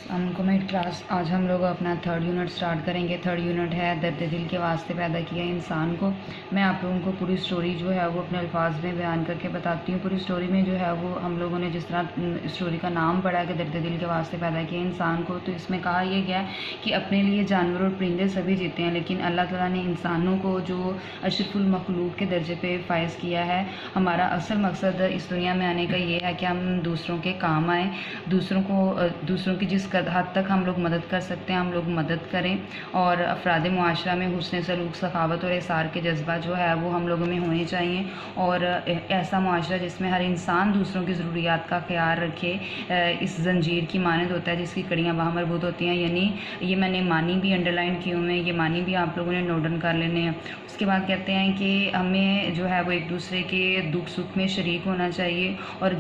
السلام علیکم meat class. آج ہم لوگ اپنا تھرڈ یونٹ سٹارٹ کریں گے. تھرڈ یونٹ ہے درد دل کے واسطے پیدا کیا انسان کو. میں آپ لوگوں کو پوری سٹوری جو ہے وہ اپنے الفاظ میں بیان کر کے بتاتی ہوں. پوری سٹوری میں جو ہے وہ ہم لوگوں نے جس طرح سٹوری کا نام پڑھا کہ درد دل کے واسطے پیدا کیا انسان کو, تو اس میں کہا یہ گیا کہ اپنے لیے جانور اور پرندے سبھی جیتے ہیں, لیکن اللہ تعالیٰ نے انسانوں کو جو اشرف المخلوق کے درجے پہ فائز کیا ہے. ہمارا اصل مقصد اس دنیا میں آنے کا یہ ہے کہ ہم دوسروں کے کام آئیں, دوسروں کی جس حد تک ہم لوگ مدد کر سکتے ہیں ہم لوگ مدد کریں, اور افراد معاشرہ میں حسن سلوک, سخاوت اور احسار کے جذبہ جو ہے وہ ہم لوگوں میں ہونے چاہیے, اور ایسا معاشرہ جس میں ہر انسان دوسروں کی ضروریات کا خیال رکھے. اس زنجیر کی مانند ہوتا ہے جس کی کڑیاں باہم مربوط ہوتی ہیں. یعنی یہ میں نے معنی بھی انڈر لائن کیے ہوئے ہیں, یہ معنی بھی آپ لوگوں نے نوٹ ڈاؤن کر لینے ہیں. اس کے بعد کہتے ہیں کہ ہمیں جو ہے وہ ایک دوسرے کے دکھ سکھ میں شریک ہونا چاہیے اور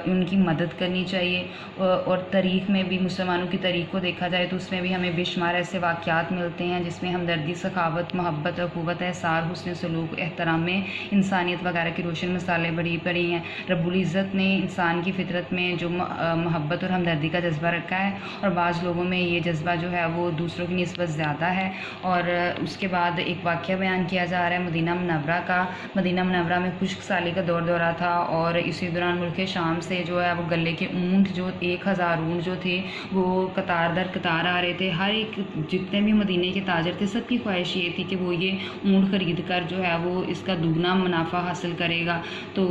ان کی مدد کرنی چاہیے. اور تاریخ میں بھی مسلمانوں کی تاریخ کو دیکھا جائے تو اس میں بھی ہمیں بے شمار ایسے واقعات ملتے ہیں جس میں ہمدردی, سخاوت, محبت, اخوت, احسار, حسن سلوک, احترام میں انسانیت وغیرہ کی روشن مثالیں بڑی پڑی ہیں. رب العزت نے انسان کی فطرت میں جو محبت اور ہمدردی کا جذبہ رکھا ہے, اور بعض لوگوں میں یہ جذبہ جو ہے وہ دوسروں کی نسبت زیادہ ہے. اور اس کے بعد ایک واقعہ بیان کیا جا رہا ہے مدینہ منورہ کا. مدینہ منورہ میں خشک سالی کا دورہ تھا, اور اسی دوران ملک شام سے جو ہے وہ گلے کے اونٹ جو 1000 اونٹ جو تھے وہ قطار در قطار آ رہے تھے. ہر ایک جتنے بھی مدینے کے تاجر تھے سب کی خواہش یہ تھی کہ وہ یہ اونٹ خرید کر جو ہے وہ اس کا دگنا منافع حاصل کرے گا. تو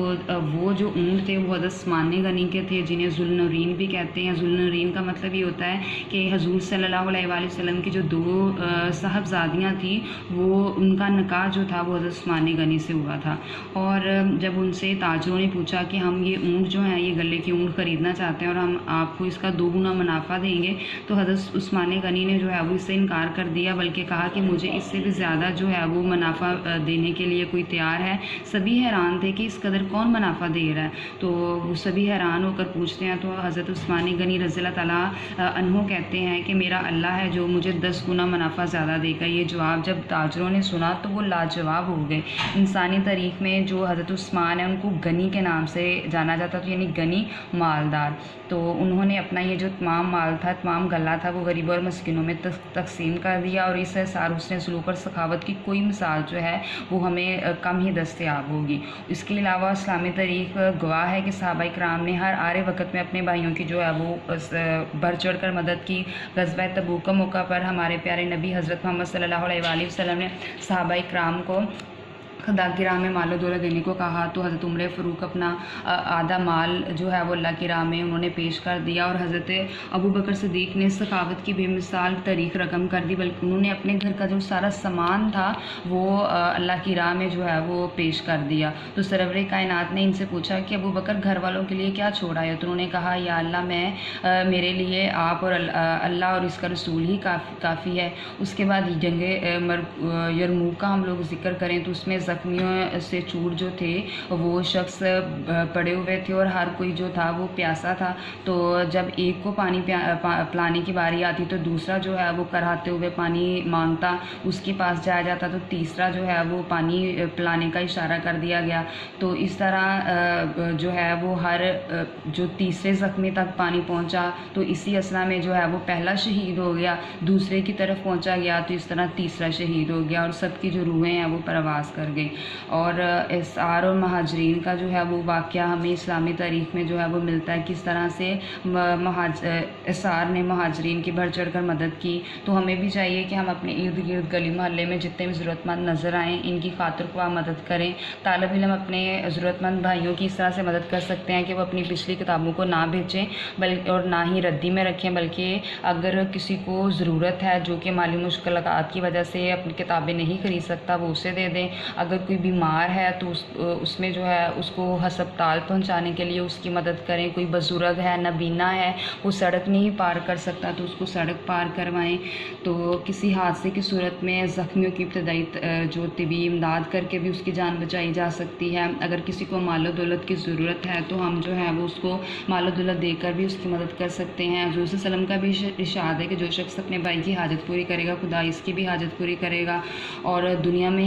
وہ جو اونٹ تھے وہ حضرت عثمان غنی کے تھے, جنہیں ذوالنورین بھی کہتے ہیں. ذوالنورین کا مطلب یہ ہوتا ہے کہ حضور صلی اللہ علیہ وآلہ وسلم کی جو 2 صاحبزادیاں تھیں وہ ان کا نکاح جو تھا وہ حضرت عثمان غنی سے ہوا تھا. اور جب ان سے تاجروں نے پوچھا کہ ہم یہ اونٹ جو ہیں یہ گلے کے اونٹ خریدنا چاہتے ہیں اور ہم آپ کو اس کا 2 گنا منافع دیں گے, تو حضرت عثمان غنی نے جو ہے وہ اس سے انکار کر دیا, بلکہ کہا کہ مجھے اس سے بھی زیادہ جو ہے وہ منافع دینے کے لیے کوئی تیار ہے. سبھی حیران تھے کہ اس قدر کون منافع دے رہا ہے. تو وہ سبھی حیران ہو کر پوچھتے ہیں, تو حضرت عثمان غنی رضی اللہ تعالیٰ عنہ کہتے ہیں کہ میرا اللہ ہے جو مجھے 10 گنا منافع زیادہ دے گا. یہ جواب جب تاجروں نے سنا تو وہ لاجواب ہو گئے. انسانی تاریخ میں جو حضرت عثمان ہیں ان کو غنی کے نام سے جانا جاتا تھا, یعنی غنی مالدار. تو انہوں نے اپنا یہ جو تمام مال تھا, تمام غلہ تھا, وہ غریبوں اور مسکینوں میں تقسیم کر دیا, اور اس احسار, حسن سلوک اور سخاوت کی کوئی مثال جو ہے وہ ہمیں کم ہی دستیاب ہوگی. اس کے علاوہ اسلامی تاریخ گواہ ہے کہ صحابہ کرام نے ہر آرے وقت میں اپنے بھائیوں کی جو ہے وہ بڑھ چڑھ کر مدد کی. غزوہ تبوک کا موقع پر ہمارے پیارے نبی حضرت محمد صلی اللہ علیہ وآلہ وسلم نے صحابہ کرام کو خدا کی راہ میں مال و دولت دینے کو کہا, تو حضرت عمر فاروق اپنا آدھا مال جو ہے وہ اللہ کی راہ میں انہوں نے پیش کر دیا, اور حضرت ابو بکر صدیق نے سخاوت کی بے مثال تاریخ رقم کر دی, بلکہ انہوں نے اپنے گھر کا جو سارا سامان تھا وہ اللہ کی راہ میں جو ہے وہ پیش کر دیا. تو سرور کائنات نے ان سے پوچھا کہ ابو بکر گھر والوں کے لیے کیا چھوڑا ہے, تو انہوں نے کہا یا اللہ میں میرے لیے آپ اور اللہ اور اس کا رسول ہی کافی ہے. اس کے بعد جنگ یرموک کا ہم لوگ ذکر کریں تو اس میں زخمیوں سے چور جو تھے وہ شخص پڑے ہوئے تھے, اور ہر کوئی جو تھا وہ پیاسا تھا. تو جب ایک کو پانی پلانے کی باری آتی تو دوسرا جو ہے وہ کراہتے ہوئے پانی مانگتا, اس کے پاس جایا جاتا تو تیسرا جو ہے وہ پانی پلانے کا اشارہ کر دیا گیا. تو اس طرح جو ہے وہ ہر جو تیسرے زخمی تک پانی پہنچا تو اسی اسنا میں جو ہے وہ پہلا شہید ہو گیا, دوسرے کی طرف پہنچا گیا تو اس طرح تیسرا شہید ہو گیا, اور سب کی جو روحیں ہیں وہ پرواز کر گئی. اور اسعار اور مہاجرین کا جو ہے وہ واقعہ ہمیں اسلامی تاریخ میں جو ہے وہ ملتا ہے, کس طرح سے اسعار نے مہاجرین کی بڑھ چڑھ کر مدد کی. تو ہمیں بھی چاہیے کہ ہم اپنے ارد گرد گلی محلے میں جتنے بھی ضرورت مند نظر آئیں ان کی خاطر خواہ مدد کریں. طالب علم اپنے ضرورت مند بھائیوں کی اس طرح سے مدد کر سکتے ہیں کہ وہ اپنی پچھلی کتابوں کو نہ بیچیں بلکہ اور نہ ہی ردی میں رکھیں, بلکہ اگر کسی کو ضرورت ہے جو کہ مالی مشکلات کی وجہ سے اپنی کتابیں نہیں خرید سکتا وہ اسے دے دیں. اگر کوئی بیمار ہے تو اس میں جو ہے اس کو ہسپتال پہنچانے کے لیے اس کی مدد کریں. کوئی بزرگ ہے, نابینا ہے, وہ سڑک نہیں پار کر سکتا تو اس کو سڑک پار کروائیں. تو کسی حادثے کی صورت میں زخمیوں کی ابتدائی جو طبی امداد کر کے بھی اس کی جان بچائی جا سکتی ہے. اگر کسی کو مال و دولت کی ضرورت ہے تو ہم جو ہے وہ اس کو مال و دولت دے کر بھی اس کی مدد کر سکتے ہیں. حضور صلی اللہ علیہ وسلم کا بھی ارشاد ہے کہ جو شخص اپنے بھائی کی حاجت پوری کرے گا خدا اس کی بھی حاجت پوری کرے گا. اور دنیا میں